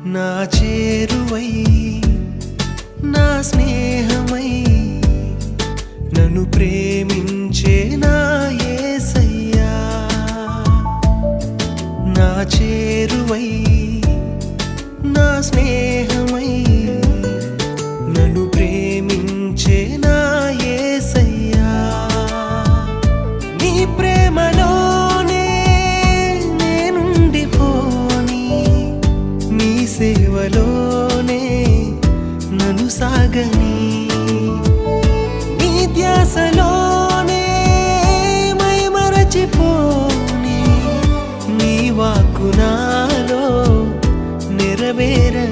నా చేరువై నా స్నేహమై నన్ను ప్రేమించే నా యేసయ్యా నా చేరువై నా స్నేహమై నన్ను ప్రేమించే నా యేసయ్యా నీ ప్రేమలోనే నేనుండిపోని నీ సేవలోనే నన్ను సాగని నీ ధ్యాసలోనే మై మరచిపోని నీ వాక్కు నాలో నెరవేరని